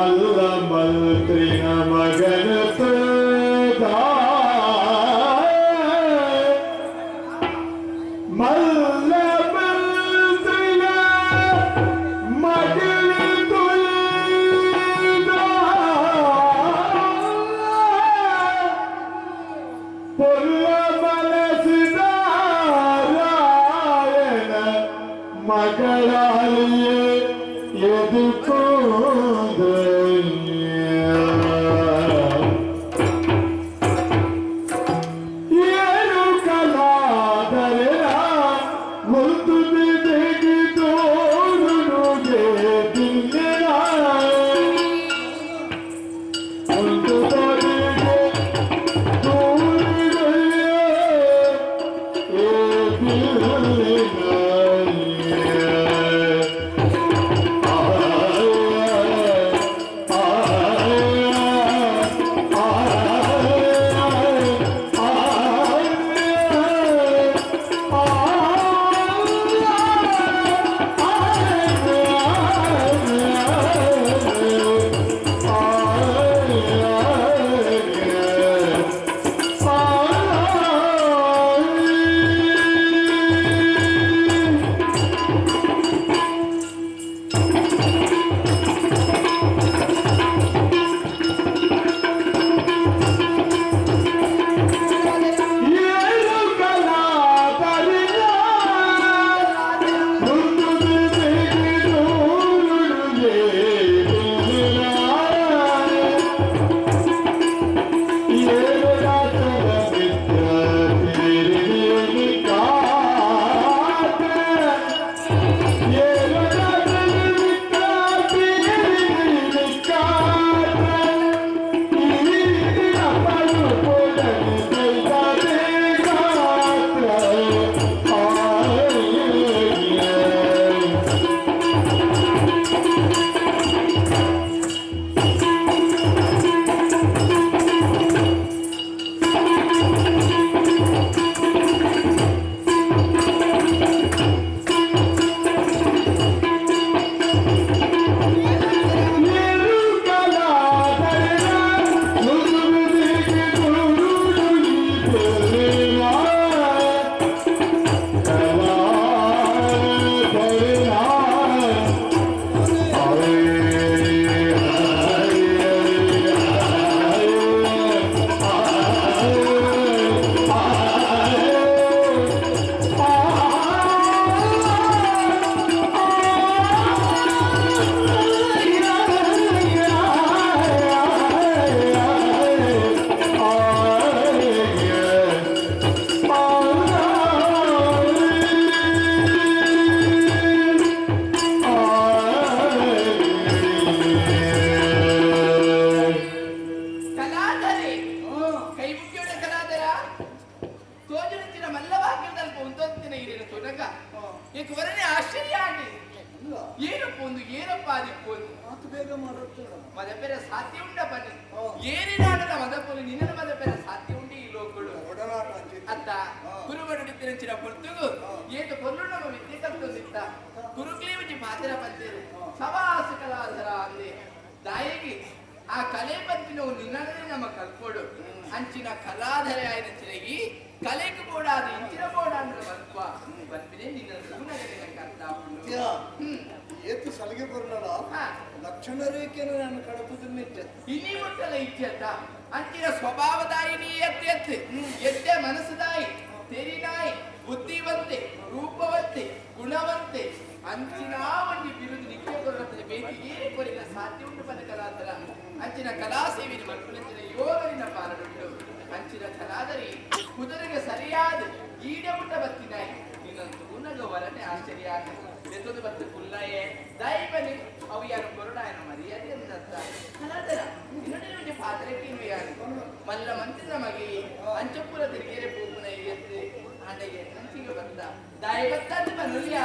ಮಲ್ಲ ಮಂತ್ರಿನ ಮಗನ ಮಲ್ಲ ಮಂತ್ರಿನ ಮಗನ ಪೊಲ್ಲ ಮನಸಿದ ರಾಯಣ ಮಗಳಾಲಿಯೇ ಎದುಕೋದ ಏನು ಕಲಾದರೆ ಒಂದು ಬಿದೆಗೆ ತೋರುಗೆ ತಿಂಗಳ ಒಂದು ಬದಿಗೆ ತೋರುಗೆ ಆ ಕಲೆ ಬಂತಿನ ನಿನ್ನನೇ ನಮ್ಮ ಕಲ್ಪೋಡು ಅಂಚಿನ ಕಲಾಧರೆ ಆಯ್ದ ಚಿರಗಿ ಕಲೆಗೆ ಬೋಡಾದ ಇಂಚಿನ ಬೋಡ ಅಂದ್ರೆ ಮತ್ವ ಬಂದಿದೆ ನಿನ್ನ ಸೂನಗಲಿನ ಕರ್ತ ಏತು ಸಲಿಗೆ ಬರಲ್ಲ ಲಕ್ಷಣ ರೇಖೆಯನ್ನು ನಾನು ಕಡಪುದನ್ನ ಇನಿ ಮುಟ್ಟಲ ಇಚ್ಛತ ಅಂಚಿನ ಸ್ವಭಾವದಾಯಿನಿ ಎತ್ತೆ ಎತ್ತೆ ಮನಸ್ಸುದಾಯಿ ತೆರಿನಾಯಿ ಬುದ್ಧಿವಂತೆ ರೂಪವಂತೆ ಗುಣವಂತೆ ಅಂಚಿನ ಒಂದು ಬಿರುದು ನಿತ್ಯ ಕೊಡುತ್ತದೆ ಬೇಕಿಗೆ ಕೊರಿನ ಸಾಧ್ಯ ಉಂಟು ಬದುಕಲಾತರ ಅಂಚಿನ ಕಲಾ ಸೇವಿನ ಮಕ್ಕಳಿನ ಯೋಗರಿನ ಪಾಲನುಂಟು ಅಂಚಿನ ಕಲಾದರಿ ಕುದುರೆಗೆ ಸರಿಯಾದ ಈಡೆ ಮುಟ್ಟ ಬತ್ತಿನಾಯಿ ಇನ್ನೊಂದು ಉನ್ನಗ ವರನೆ ಆಶ್ಚರ್ಯ ಬೆತ್ತದು ಬತ್ತು ಕುಲ್ಲಯೇ ದೈವನಿ ಅವು ಯಾರು ಕೊರಡಾಯನ ಮರ್ಯಾದೆ ಅಂದತ್ತ ಕಲಾದರ ಇನ್ನೊಂದು ಪಾತ್ರಕ್ಕೆ ಯಾರು ಮಲ್ಲ ಮಂತ್ರಿನ ಮಗೆ ಅಂಚಪುರ ತಿರುಗೇರೆ ಪೂಪುನ ಎತ್ತೆ ಅಣ್ಣಗೆ ನಂಚಿಗೆ ಬಂದ ದೈವತ್ತದ್ದು ಬನ್ನುಲಿಯ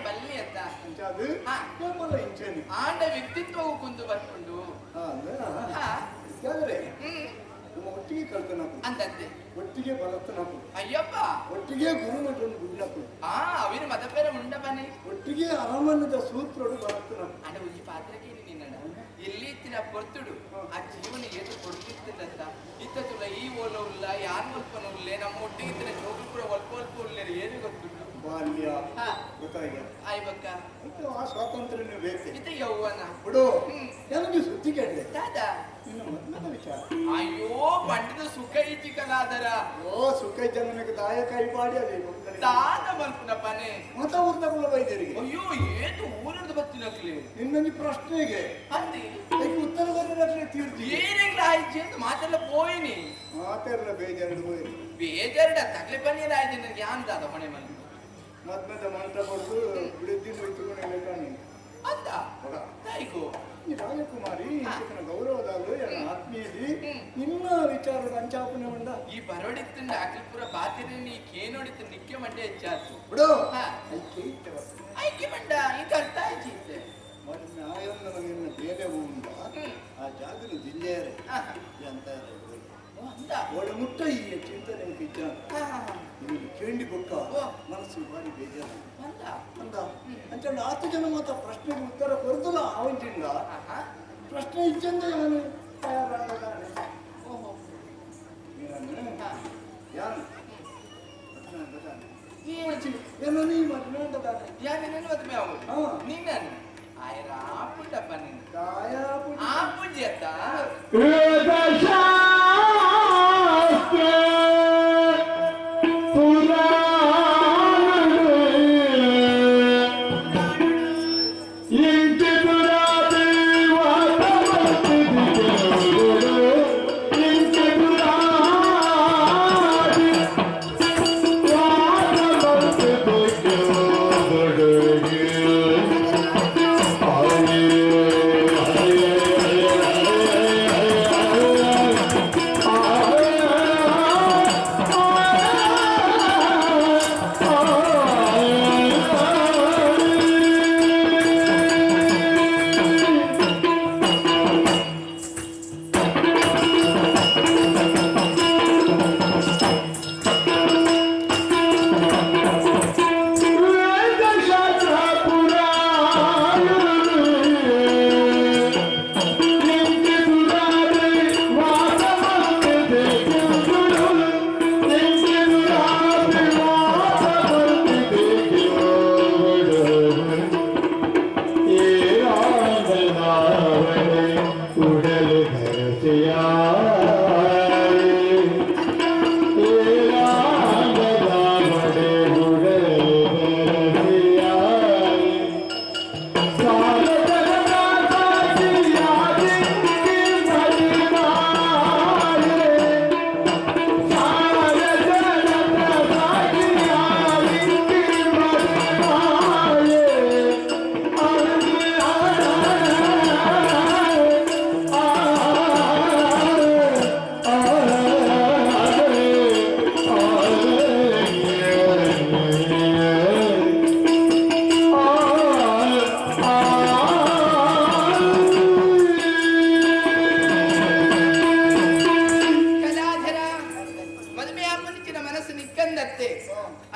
ಬಲ್ಲಿ ಅಂತ ಅಂಚಾದು ಹಾ. ಕೇವಲ ಇಂಚೇನಿ ಆಂಡ ವ್ಯಕ್ತಿತ್ವವು ಕುಂದು ಬರ್ಕೊಂಡು ಹಾ ಯಾದ್ರೆ ಹ್ಮ್ ನಮ್ಮ ಒಟ್ಟಿಗೆ ಕಲ್ತನಪ್ಪು ಅಂದಂತೆ ಒಟ್ಟಿಗೆ ಬಲತ್ತನಪ್ಪು ಅಯ್ಯಪ್ಪ ಒಟ್ಟಿಗೆ ಗುರುಮಠವನ್ನು ಗುಡ್ಡಪ್ಪು ಆ ಅವಿನ ಮದ ಪೇರ ಉಂಡ ಬನ್ನಿ ಒಟ್ಟಿಗೆ ಅರಮನದ ಸೂತ್ರೋಡು ಬಲತ್ತನಪ್ಪು ಅಂಡ ಉಜ್ಜಿ ಪಾತ್ರಕ್ಕೆ ನಿನ್ನ ಇಲ್ಲಿ ಇತ್ತಿನ ಪೊರ್ತುಡು ಆ ಜೀವನ ಏತು ಕೊಡ್ತಿತ್ತಂತ ಇತ್ತ ತುಲ ಈ ಓಲ ಉಲ್ಲ ಯಾರು ಒಲ್ಪನ ಉಲ್ಲೆ ನಮ್ಮ ಒಟ್ಟಿಗೆ ಇತ್ತಿನ ಜೋಗು ಕೂಡ ಒಲ್ಪ ಉಲ್ಲೇರು ಏನು ಗೊತ್ತುಂಟು ಬಾಲ್ಯ ಹಾ ಗೊತ್ತಾಗ ಆಯ್ಬಕ್ಕ ಆ ಸ್ವಾತಂತ್ರ್ಯ ಬೇಕು ಇತ್ತ ಯೌವನ ಬಿಡು ಹ್ಮ್ ನನಗೆ ಸುದ್ದಿ ಕೇಳಿದೆ ದಾದಾ ನಿನ್ನ ಮೊದಲದ ವಿಚಾರ ಅಯ್ಯೋ ಬಂಡದ ಸುಖ ಇಜ್ಜಿ ಕಲಾದರ ಓ ಸುಖ ಜನನಿಗೆ ದಾಯ ಕೈ ಮಾಡಿ ಅದೇ ದಾದ ಮಲ್ಪುನ ಪನೆ ಮತ ಊರ್ದಗಳ ವೈದ್ಯರಿಗೆ ಅಯ್ಯೋ ಏತು ಊರದ್ದು ಬತ್ತಿನಕ್ಲಿ ನಿನ್ನೊಂದು ಪ್ರಶ್ನೆಗೆ ಅಂದಿ ಅದಕ್ಕೆ ಉತ್ತರ ಬರಲಿಕ್ಕೆ ತೀರ್ತಿ ಏನಿಲ್ಲ ಆಯ್ತು ಅಂತ ಮಾತೆಲ್ಲ ಪೋಯಿನಿ ಮಾತೆಲ್ಲ ಬೇಜಾರು ಹೋಗಿ ಬೇಜಾರಿಡ ತಕ್ಲೆ ಪನ್ನೀರ್ ಆಯ್ತು ನನಗೆ ಯಾನ್ ದಾದ ಮನೆ ಮನೆ ಮದ್ಮದ ಮಂಟ ಕೊಡ್ದು ಬಿಳಿದ್ದಿನ ಹೋಯ್ತುಕೊಂಡು ಕಾಣಿ ಅಂತ ತಾಯಿಗೂ ಈ ರಾಜಕುಮಾರಿ ಇಂಚಿನ ಗೌರವದಾಗಲು ನನ್ನ ಆತ್ಮೀಯದಿ ನಿನ್ನ ವಿಚಾರದ ಅಂಚಾಪನೆ ಉಂಡ ಈ ಬರೋಡಿತ್ತಿಂದ ಅಖಿಲ್ಪುರ ಬಾತಿರಿ ನೀ ಕೇನೋಡಿತ್ತು ನಿಕ್ಕೆ ಮಂಡೆ ಹೆಚ್ಚಾತು ಬಿಡು ಹಾ ಐಕೆ ಇಟ್ಟವ ಆಯ್ಕೆ ಮಂಡ ಈಗ ಅರ್ಥ ಆಯ್ತು ಮತ್ತೆ ನಾಯೊಂದು ನಮಗಿನ್ನ ಬೇರೆ ಉಂಡ ಆ ಜಾಗದ ಜಿಲ್ಲೆಯರೇ ಅಂತ ಅಂತ ಒಳ ಮುಟ್ಟ ಈ ಚಿಂತನೆ ಪಿಜ್ಜ ನಿಮಗೆ ಕೇಳಿ ಬೊಕ್ಕ ಮನಸ್ಸು ಭಾರಿ ಬೇಜಾರು ಅಂತ ಅಂದ ಅಂಚಂಡ 10 ಜನ ಮಾತ ಪ್ರಶ್ನೆಗೆ ಉತ್ತರ ಕೊಡ್ದಲ್ಲ ಅವಂಚಿಂದ ಪ್ರಶ್ನೆ ಇಚ್ಚಂದ ಯಾನು ತಯಾರಾಗದಾನೆ ಓಹೋ ಯಾನು ಏನು ಏನೋ ನೀ ಮದ್ಮೆದಾನೆ ಯಾರು ನಿನ್ನ ಮದುವೆ ಹಾ. ಆಗೋದು ನೀನನ್ನು ಆಯ್ರ ಆಪುಂಡಪ್ಪ ನೀನು ಕಾಯ ಆಪುಂಜಿ ಅತ್ತ ವೇದಶಾಸ್ತ್ರ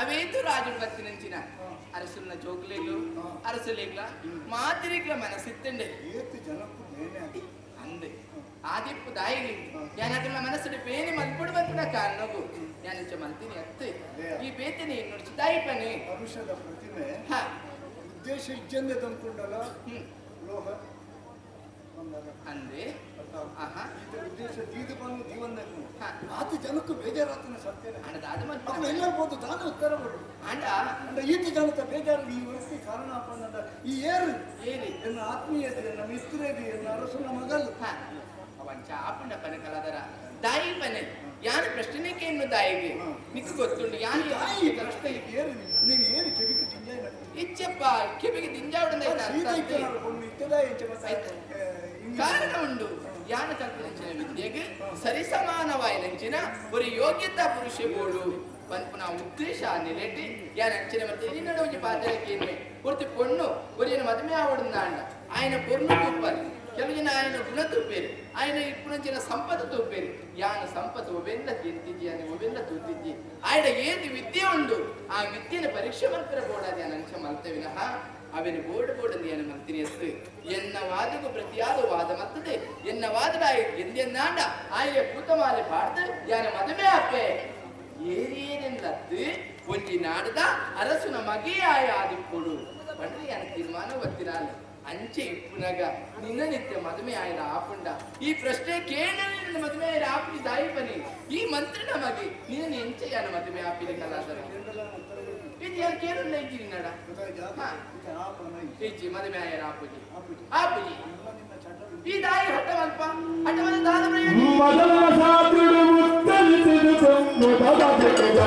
ಅವೇತು ರಾಜುನ್ ಬತ್ತಿನಂಚಿನ ಅರಸುನ ಜೋಗ್ಲೆಗ್ಲು ಅರಸಲೆಗ್ಲ ಮಾತಿರಿಗ್ಲ ಮನಸ್ಸಿತ್ತಂಡೆ ಏತು ಜನಕ್ಕೂ ಬೇನೆ ಅಂದೆ ಆದಿಪ್ಪು ದಾಯಿನಿ ಯಾನಕಲ್ಲ ಮನಸ್ಸಿನ ಬೇನೆ ಮಲ್ಪಡು ಬಂತಿನ ಕಾರಣಗು ಯಾನಂಚ ಮಲ್ತೀನಿ ಅತ್ತೆ ಈ ಬೇತನೆ ನೋಡ್ಸಿ ದಾಯಿಪನೆ ಭವಿಷ್ಯದ ಪ್ರತಿಮೆ ಹಾ ಉದ್ದೇಶ ಇಜ್ಜಂದೆ ತಂದ್ಕೊಂಡಲ್ಲ ಲೋಹ ಅಂದೆ ಆಹಾ ಇದು ಉದ್ದೇಶ ದೀದು ಬಂದು ಜೀವನ ಹಾ ಆತ ಜನಕ್ಕೂ ಬೇಜಾರಾತನ ಸತ್ಯನ ಅಣ್ಣದಾದ ಅದು ಮಲ್ಪನೆ ಎಲ್ಲಬಹುದು ತಾನು ಉತ್ತರ ಕೊಡು ಅಂಡ ಅಂದ ಈತ ಜನತ ಬೇಜಾರು ಈ ವೃತ್ತಿ ಕಾರಣ ಅಪ್ಪನದ ಈ ಏರು ಏರಿ ಎನ್ನ ಆತ್ಮೀಯತೆ ಎನ್ನ ಮಿತ್ರತೆ ಎನ್ನ ಅರಸನ ಮಗಲು ಹಾ ಅವಂಚ ಆಪುಂಡ ಪನೆ ಕಲಾದರ ದಾಯಿ ಪನೆ ಯಾನು ಪ್ರಶ್ನೆಕ್ಕೆ ಇನ್ನು ದಾಯಿಗೆ ನಿಕ್ಕು ಗೊತ್ತುಂಡು ಯಾನು ತಾಯಿ ಪ್ರಶ್ನೆ ಏರು ನೀನು ಏನು ಕೆವಿಕೆ ತಿಂಜಾಯ ಇಚ್ಚಪ್ಪ ಕಿವಿಗೆ ದಿಂಜಾವುಡಂದ ಕಾರಣ ಉಂಡು ಯಾನ ಕಲ್ಪಿಸಿನ ವಿದ್ಯೆಗೆ ಸರಿಸಮಾನವಾಯಿನಂಚಿನ ಒಂದು ಯೋಗ್ಯತಾ ಪುರುಷ ಬೋಡು ಪನ್ಪುನ ಉದ್ದೇಶ ನೆಲೆಟಿ ಯಾನ ಅಂಚನೆ ಮತ್ತೆ ಇನ್ನಡ ಒಂಜಿ ಪಾತ್ರಕ್ಕೆ ಏನ್ಮೆ ಪೂರ್ತಿ ಪೊಣ್ಣು ಒರಿಯನ ಮದುವೆ ಆವಡುಂದಾಂಡ ఆయన పొర్లు తూపాలి ಕೆಲವಿನ ఆయన ಗುಣ ತೂಪೇರು ఆయన ಇಪ್ಪುನಂಚಿನ ಸಂಪತ್ತು ತೂಪೇರು ಯಾನ ಸಂಪತ್ತು ಒಬೆಲ್ಲ ಗೆದ್ದಿದ್ದಿ అని ಒಬೆಲ್ಲ ತೂತಿದ್ದಿ ఆయన ఏది విద్య ఉండు ఆ విద్యను పరీక్ష మంత్ర ಬೋಡಾದಿ ಅನಂಚ ಮಲ್ತೆ ವಿನಃ ಅವನು ಬೋಡಂದಿ అని ಮಂತ್ರಿ ಎತ್ತು ಎನ್ನ ವಾದకు ಪ್ರತಿಯಾದ ವಾದ ಮತ್ತದೆ ಎನ್ನ ವಾದದಾಯ ಎಂದೆನ್ನಾಂಡ ಆಯ ಕೂತಮಾಲೆ ಪಾಡ್ದು ಯಾನ ಮದುವೆ ಅಪ್ಪೆ ಏರಿಯೇನೆಂದದ್ದು ಒಂಜಿ ನಾಡದ ಅರಸುನ ಮಗೆ ಆಯ ಆದಿಪ್ಪುಡು ಪಂಡ್ರಿ ಯಾನ ತೀರ್ಮಾನ ಒತ್ತಿನಾಲೆ ಅಂಚೆ ಇಪ್ಪುನಗ ನಿನ್ನ ನಿತ್ಯ ಮದುವೆ ಆಯ್ದ ಆಪುಂಡ ಈ ಪ್ರಶ್ನೆ ಕೇಳಲಿ ನಿನ್ನ ಮದುವೆ ಆಯ್ದ ಆಪಿ ದಾಯಿ ಬನಿ ಈ ಮಂತ್ರಿ ನಮಗೆ ನಿನ್ನ ಎಂಚೆ ಯಾನ ಮದುವೆ ಆಪಿದ ಕಲಾದರ ಇದು ಯಾರು ಕೇಳಲ್ಲ ಇದ್ದೀನಿ ನಡ ಹೆಚ್ಚಿ ಮದುವೆ ಆಯ್ದ ಆಪುಜಿ ಆಪುಜಿ ಈ ದಾಯಿ ಹಠವಲ್ಪ ಹಠವನ ದಾದ ಮದನ ಸಾತ್ರುಡು ಮುತ್ತಲಿಸಿದು ಕೊಂಡು ದದಕ್ಕೆ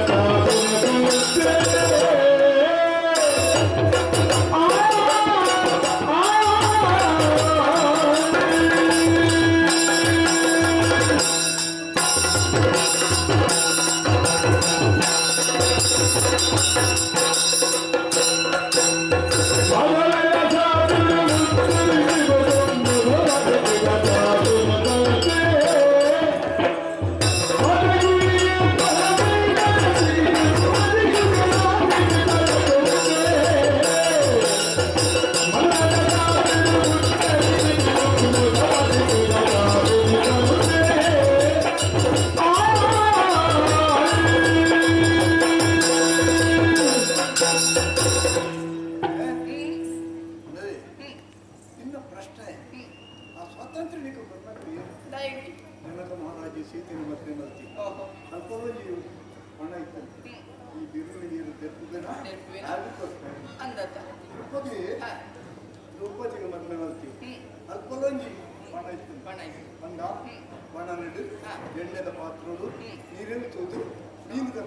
ಎಣ್ಣೆದ ಪಾತ್ರೋಡು ನೀರೇನು ತೋದು ಮೀನುದ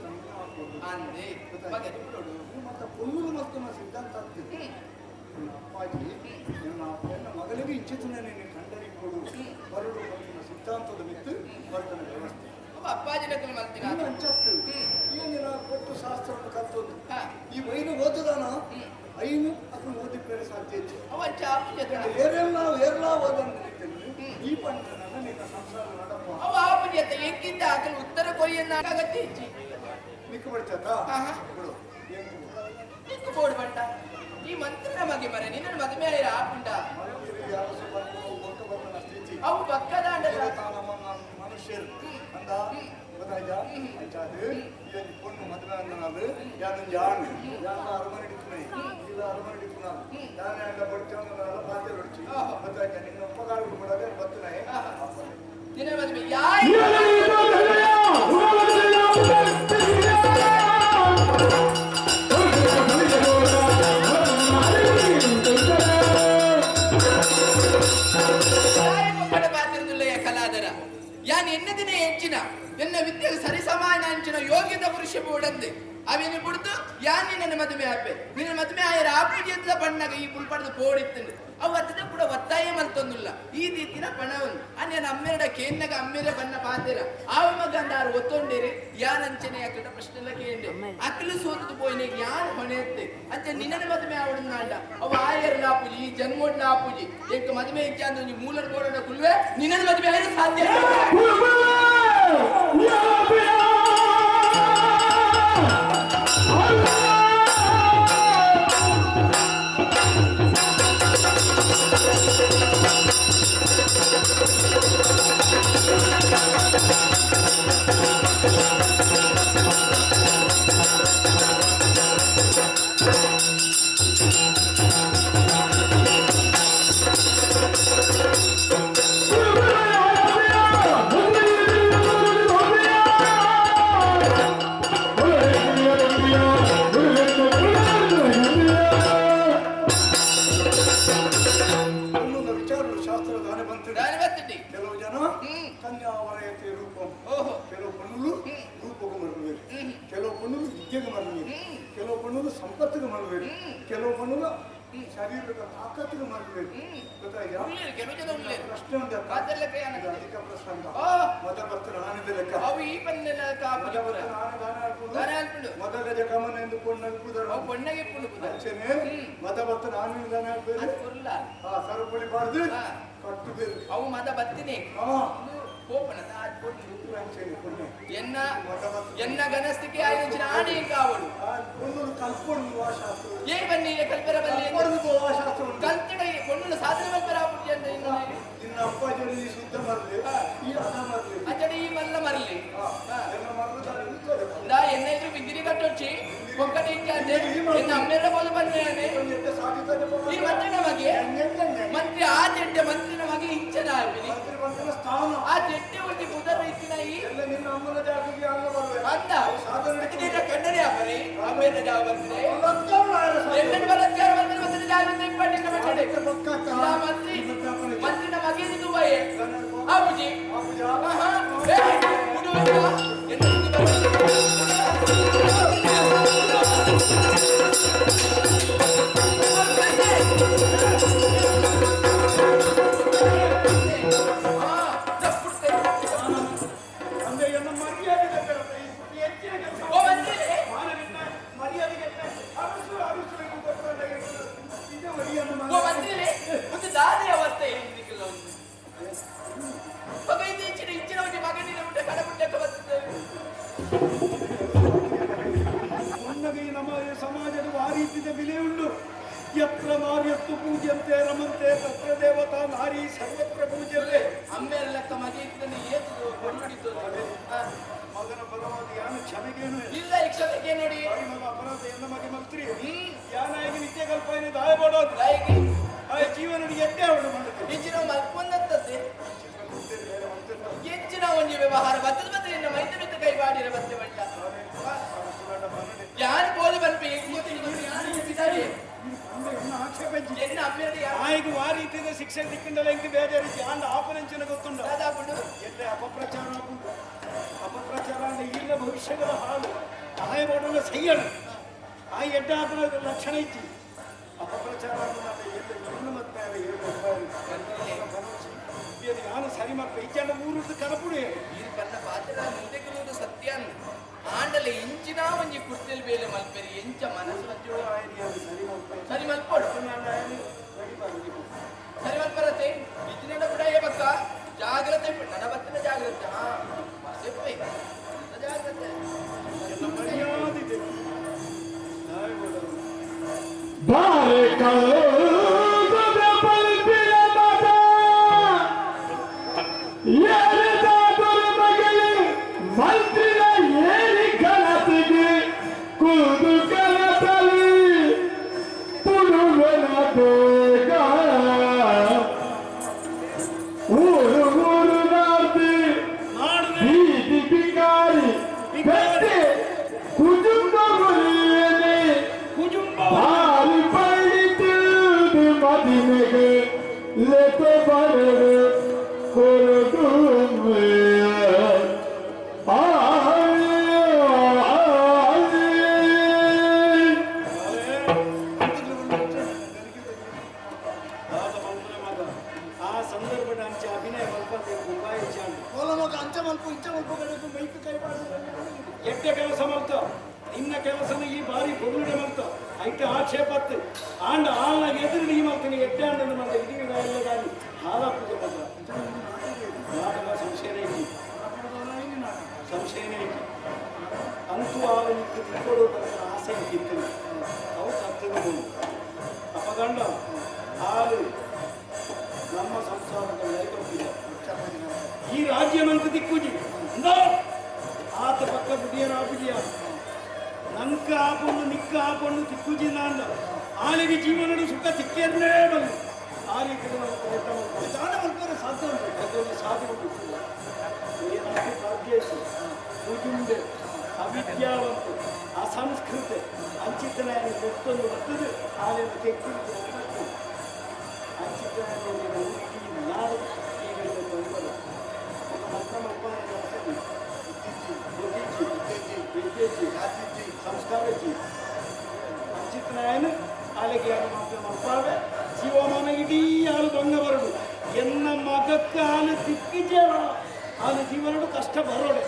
ಮತ್ತೆ ಪೊನ್ನುಲು ಮತ್ತನ ಸಿದ್ಧಾಂತ ಆಗ್ತದೆ ಅಪ್ಪಾಜಿ ನನ್ನ ಮಗಳಿಗೆ ಇಚ್ಛಿತನೇ ನೀನು ಕಂಡರಿಕೊಡು ಬರಡು ಬಂದಿನ ಸಿದ್ಧಾಂತದ ಮಿತ್ತು ಬರ್ತನ ವ್ಯವಸ್ಥೆ ಅಪ್ಪಾಜಿನ ಅಂಚತ್ತು ಏನಿಲ್ಲ ಕೊಟ್ಟು ಶಾಸ್ತ್ರವನ್ನು ಕಲ್ತೋದು ಈ ವೈನ ಓದದಾನ ಐನು ಅದನ್ನು ಓದಿ ಬೇರೆ ಸಾಧ್ಯ ಏರೆಲ್ಲ ಓದನ್ನು ಈ ಪಂಡ ನಿನ್ನ ಸಂಸಾರ ನಡಪ್ಪ ಅವ ಆಪುಜತೆ ಎಂಕಿದ್ದ ಆಕಲು ಉತ್ತರ ಕೊರಿಯನ್ನ ಆಗತ್ತೆ ಇಚ್ಚಿ ನಿಕ್ಕು ಬಡ್ಚತ ಬಿಡು ನಿಕ್ಕು ಬೋರ್ಡ್ ಬಂಡ ಈ ಮಂತ್ರ ನಮಗೆ ಮರೆ ನಿನ್ನ ಮದುವೆ ಆಯ್ರ ಆಪುಂಡ ಅವು ಪಕ್ಕದ ಮನುಷ್ಯರು ಅಂದ ಗೊತ್ತಾಯ್ತಾ ಅಂಚಾದು ಈ ಪೊಣ್ಣು ಮದುವೆ ಅಂದನಾಲು ಯಾನು ಯಾನು ಯಾನ ಅರಮನೆ ಇಡ್ತೀನಿ ಇಲ್ಲ ಅರಮನೆ ಇಡ್ತೀನಿ ಯಾನೇ ಅಂಡ ಬಡ್ಚವನ್ನೆಲ್ಲ ಪಾತ್ರೆ ಹೊಡ್ಚಿ ಗೊತ್ತಾಯ್ತಾ ನಿನ್ನ ಒಪ್ಪಗಾಡು ಕೊಡೋದೇ ಬತ್ತನೇ ನಿನ್ನ ಮದುವೆ ಯಾಯ್ ಯಾನ್ ಎನ್ನದಿನೇ ಹೆಚ್ಚಿನ ಎನ್ನ ವಿದ್ಯೆಗೆ ಸರಿಸಮಾನ ಅಂಚಿನ ಯೋಗ್ಯದ ಪುರುಷ ಬೋಡಂದೆ ಅವೇನು ಬಿಡ್ತು ಯಾನ್ ನಿನ್ನ ಮದುವೆ ಆಪೆ ನಿನ್ನ ಮದುವೆ ಆಯರ ಆಪುಜಿಯದ ಬಣ್ಣಗ ಈ ಪುಲ್ಪಡದ ಪೋಡಿತ್ತಂದು ಅವು ಅತ್ತದ ಕೂಡ ಒತ್ತಾಯ ಮಲ್ತೊಂದಿಲ್ಲ ಈ ರೀತಿನ ಪಣವನ್ನು ಅನ್ಯನ ಅಮ್ಮೆರಡ ಕೇನ್ನಗ ಅಮ್ಮೆರೆ ಬಣ್ಣ ಪಾತಿರ ಆವ ಮಗ ಅಂದಾರು ಒತ್ತೊಂಡೇರಿ ಯಾನ್ ಅಂಚನೆ ಅಕ್ಕಡ ಪ್ರಶ್ನೆಲ್ಲ ಕೇಂಡೆ ಅಕ್ಕಲು ಸೋತದು ಪೋಯಿನ ಯಾನ್ ಹೊಣೆಯತ್ತೆ ಅಂಚೆ ನಿನ್ನ ಮದುವೆ ಆವಡನ್ನಾಂಡ ಅವು ಆಯರ್ಲ ಆಪುಜಿ ಈ ಜನ್ಮೋಡ್ಲ ಆಪುಜಿ ಎಂಕ ಮದುವೆ ಇಚ್ಛೆ ಅಂದ್ರೆ ನೀವು ಮೂಲದ ಬೋಡನ ಕುಲ್ವೆ ನಿನ್ನ ಮದುವೆ ಆಯ್ತು ಸಾಧ್ಯ ಕೆಲವು ಜನ ಕನ್ಯಾವರಯತೆ ರೂಪಂ ಕೆಲವು ಪಣ್ಣುಲು ರೂಪಕ್ಕೆ ಮರಳುವೇರು ಕೆಲವು ಪಣ್ಣುಲು ವಿದ್ಯೆಗೆ ಮರಳುವೇರು ಕೆಲವು ಪಣ್ಣುಲು ಸಂಪತ್ತಿಗೆ ಮರಳುವೇರು ಕೆಲವು ಪಣ್ಣುಲು ಶರೀರದ ತಾಕತ್ತಿಗೆ ಮಾಡಬೇಕು ಗೊತ್ತಾಯ್ತಾ ಉಳ್ಳೇರಿಗೆ ರುಜದ ಉಳ್ಳೇರು ಪ್ರಶ್ನೆ ಉಂಟು ಅದೆಲ್ಲ ಪ್ರಯಾಣ ಅಧಿಕ ಪ್ರಸಂಗ ಓ ಮತ ಬರ್ತಾರೆ ಆನಂದ ಲೆಕ್ಕ ಅವು ಈ ಪನ್ನೆಲ್ಲ ಕಾಪು ಮತ ಬರ್ತಾರೆ ಆನಂದ ಹಾಕುವುದು ದಾನ ಹಾಕ್ಬಿಡು ಮೊದಲ ಗಮನ ಎಂದು ಕೊಂಡಾಗುವುದರ ಅವು ಬಣ್ಣಗೆ ಪುಡು ಅಂಚೆನೆ ಮತ ಬರ್ತಾರೆ ಆನಂದ ಹಾಕಬೇಕು ಅದು ಕುರ್ಲ ಸರಪಳಿ ಬಾರ್ದು ಹಾ. ಕಟ್ಟಬೇಕು ಅವು ಮದ ಬತ್ತಿನಿ ಕೋಪನದ ಅದು ಕೊಡ್ಲಿ ಅಂಚೆನೆ ಕೊಂಡೆ ಎನ್ನ ಮತ ಬರ್ತಾರೆ ಎನ್ನ ಗನಸ್ತಿಕೆ ಆಯೋಜನ ಆಣೆ ಕಾವಡು ಒಂದು ಕಲ್ಕೊಂಡು ಭಾಷಾಸ್ತ್ರ ಏ ಬನ್ನಿ ಕಲ್ಪರ ಬಲ್ಲಿ ಭಾಷಾಸ್ತ್ರ ಉಂಟು ಕಲ್ತಡ ಕೊಂಡಲು ಸಾಧನೆ ಮಲ್ಪರ ಆಪುಡಿ ಅಂತ ಇನ್ನು ನಿನ್ನ ಅಪ್ಪಾಜಿ ಈ ಶುದ್ಧ ಮರಲಿ ಈ ಅದ ಮರಲಿ ಅಚ್ಚಡಿ ಈ ಮಲ್ಲ ಮರಲಿ ಎಲ್ಲ ಮರದಲ್ಲಿ ನಿಂತದೆ ನಾ ಎನ್ನ ಇದ್ರು ಬಿದ್ದಿರಿ ಕಟ್ಟೊಚ್ಚಿ ಒಕ್ಕಟಿ ಇಚ್ಚಾದೆ ಎನ್ನ ಅಮ್ಮೆರ ಬೋದು ಬನ್ನೇನೆ ಎಂತ ಸಾಧಿಸದೆ ಈ ಮಂತ್ರಿನ ಮಗೆ ಮಂತ್ರಿ ಆ ಚೆಡ್ಡೆ ಮಂತ್ರಿನ ಮಗೆ ಇಂಚನ ಆಗ್ಬಿನಿ ಮಂತ್ರಿ ಬಂದಿನ ಸ್ಥಾನ ಆ ಚೆಡ್ಡೆ ಒಂದು ಕುದರ ಇಚ್ಚಿನ ಈ ಎಲ್ಲ ನಿನ್ನ ಅಮ್ಮನ ಜಾಗಕ್ಕೆ ಅಲ್ಲ ಬರ್ಬೇಕು ಅಂದ ಸಾಧನೆ ಇದೀಗ ಕಂಡರೆ ಆಪರಿ ಅಮ್ಮೆರ ಜಾಗ ಬಂದ್ರೆ ಎಲ್ಲ ಎನ್ನ ಬಲತ್ಕಾರ ಬಂದ್ರೆ ಮತ್ತೆ ಜಾಗೃತಿ ಪಟ್ಟಿನ ಬಟ್ಟೆ ಪಕ್ಕ ಮಂತ್ರಿ ಮಂತ್ರಿನ ಮಗೆ ಇದು ದುಬೈ ಆಪುಜಿ ಆಹಾ ಏ ಮುಡುವ ಎನ್ನ ಸಮಾಜದ ಆ ರೀತಿಯ ಬೆಲೆ ಉಂಟು ಯತ್ರ ನಾರ್ಯಸ್ತು ಪೂಜ್ಯಂತೆ ರಮಂತೆ ತತ್ರ ದೇವತಾ ನಾರಿ ಸರ್ವತ್ರ ಪೂಜ್ಯತೆ ಅಮ್ಮೆರ ಲೆಕ್ಕ ಮಗೆ ಇದ್ದನ್ನು ಏತು ಹೊರಡಿತು ಮಗನ ಬಲವಾದ ಯಾನ ಕ್ಷಮೆಗೇನು ಇಲ್ಲ ಈ ಕ್ಷಮೆಗೆ ನೋಡಿ ಮಗ ಅಪರಾಧ ಎನ್ನ ಮಗೆ ಮಂತ್ರಿ ಯಾನಾಗಿ ನಿತ್ಯ ಕಲ್ಪನೆ ದಾಯ ಮಾಡೋದು ಲೈಗೆ ಆ ಜೀವನ ಎಡ್ಡೆ ಅವಳು ಮಾಡುತ್ತೆ ಹೆಚ್ಚಿನ ಮಲ್ಕೊಂಡಂತದ್ದೆ ಹೆಚ್ಚಿನ ಒಂದು ವ್ಯವಹಾರ ಬತ್ತದ ಬತ್ತದ ಇನ್ನ ಮೈತ ಬಿತ್ತ ಕೈ ಮಾಡಿರ ಮತ್ತೆ ಬಣ್ಣ ಯಾರು ಬೋದು ಬನ್ಪಿ ಯಾರು చెప్పిದ್ದಾರೆ ಎನ್ನ ಅಮ್ಮೆರ ಆಯ್ತು ಆ ರೀತಿಯ ಶಿಕ್ಷೆ ದಿಕ್ಕಿಂದಲ್ಲ ಇಂಕ ಬೇಜಾರು ಆಂಡ ಆಪರಂಚನ ಗೊತ್ತುಂಟು ದಾದಾಪುಡು ಎಲ್ಲೇ ಅಪಪ್ರಚಾರ ಅಪಪ್ರಚಾರ ಅಂದ್ರೆ ಈಗಿನ ಭವಿಷ್ಯಗಳ ಹಾಳು ಆಯ ಮಾಡೋಲ್ಲ ಸೈಯಣ ಆ ಎಡ್ಡ ಆತನ ಲಕ್ಷಣ ಇತ್ತು ಅಪಪ್ರಚಾರ ಎಲ್ಲ ಮತ್ತೆ ನಾನು ಸರಿ ಮಾಡ್ತಾ ಇಜ್ಜಾಂಡ ಊರದ್ದು ಕರಪುಡಿ ಈ ಬಣ್ಣ ಪಾತ್ರ ಮುಂದೆಗಿರುವುದು ಸತ್ಯ ಆಂಡಲೆ ಇಂಚಿನ ಒಂಜಿ ಕುರ್ತೆಲ್ ಬೇಲೆ ಮಲ್ಪೆರಿ ಎಂಚ ಮನಸ್ಸು ಸರಿ ಮಲ್ಪೋಡು ಸರಿ ಮಲ್ಪರತೆ ಇದ್ದಿನ ಕೂಡ ಏಬಕ್ಕ ಜಾಗ್ರತೆ ನನ್ನ ಬತ್ತಿನ ಜಾಗ್ರತೆ ಹಾ ಸೆಪ್ಪೆ ಜಾಗ್ರತೆ ಬಾರೆ ಕೌದ ಪಲ್ಪಿನ ಮತ ಏರಿದಾದರೂ ಮಗಲಿ ಮಂತ್ರಿನ ಏರಿ ಕನಸಿಗೆ ಕೂದು ಕನಸಲಿ ತುಳುವನ ಬೇಗ ಊರು ಊರು ನಾರ್ದಿ ಬೀದಿ ಬಿಕಾರಿ ಬೆಟ್ಟೆ ಕುಟುಂಬ ಗುರಿಯನೆ ಭಾರಿ ಪಂಡಿತು ಮದಿಮೆಗೆ ಲೆತ ಬರರು ಕೊರಡು ಆ ಸಂದರ್ಭದ ಅಂಚೆ ಅಭಿನಯ ಮಲ್ಪ ಅಂಚೆ ಮಲ್ಪ ಇಂಚೆ ಮಲ್ಪ ಮೈಕ್ ಕೈ ಎಡ್ಡೆ ಕೆಲಸ ಮಾಡ್ತ ನಿನ್ನ ಕೆಲಸನ ಈ ಬಾರಿ ಬೊಗುಡೆ ಮಾಡ್ತ ಐತೆ ಆಕ್ಷೇಪತ್ತು ಆಂಡ ಆಲ್ನಾಗ ಎದುರು ನೀ ಮಾಡ್ತೀನಿ ಎಡ್ಡೆ ಆಂಡನ್ನು ಮಾಡ್ತ ಇಡೀ ಎಲ್ಲ ದಾನಿ ಹಾಲಾಪುಜ ಮಾಡ್ತ ನಾಟಕ ಸಂಶಯನೇ ಐತಿ ಸಂಶಯನೇ ಐತಿ ಅಂತೂ ಆವನಿಗೆ ತಿಳ್ಕೊಳ್ಳೋದಂತ ಆಸೆ ಇತ್ತು ಅವು ತಪ್ಪು ಅಪಗಂಡ ಹಾಲು ನಮ್ಮ ಸಂಸಾರದ ಲೈಕೊಟ್ಟಿದೆ ಈ ರಾಜ್ಯ ನಂತ ದಿಕ್ಕುಜಿ ಆತ ಪಕ್ಕ ಬುಡಿಯರ ಆಪುಜಿಯ ನಂಕ ಆಪೊಂಡು ನಿಕ್ಕ ಆಪೊಂಡು ತಿಕ್ಕುಜಿ ನಾಂಡ ಆಲಿಗೆ ಜೀವನದ ಸುಖ ತಿಕ್ಕೇರನೇ ಬಂದು ಆ ರೀತಿ ದಾನ ಮಲ್ಪರೆ ಸಾಧ್ಯ ಉಂಟು ಅದರಲ್ಲಿ ಸಾಧ್ಯ ಉಂಟು ಏನಾದ್ರು ಭಾಗ್ಯೇಶು ಮುಜುಂಡೆ ಅವಿದ್ಯಾವಂತ ಅಸಂಸ್ಕೃತ ಅಂಚಿತನಾಯ ಗೊತ್ತೊಂದು ಬರ್ತದೆ ಆಲಿನ ತೆಕ್ಕು ಅಂಚಿತನಾಯ ನಾಡು ಈಗ ತೊಂದರೆ ಸಂಸ್ಕಾರಕ್ಕೆ ಅಂಚಿತನಾಯನ ಆಲೆಗೆ ಮಪ್ಪ ಪೊಂಗ ಬರಡು ಎನ್ನ ಮಗಕ್ಕ ಆನೆ ತಿಕ್ಕಿಜೇರ ಆನೆ ಜೀವನಡು ಕಷ್ಟ ಬರೋಡೆ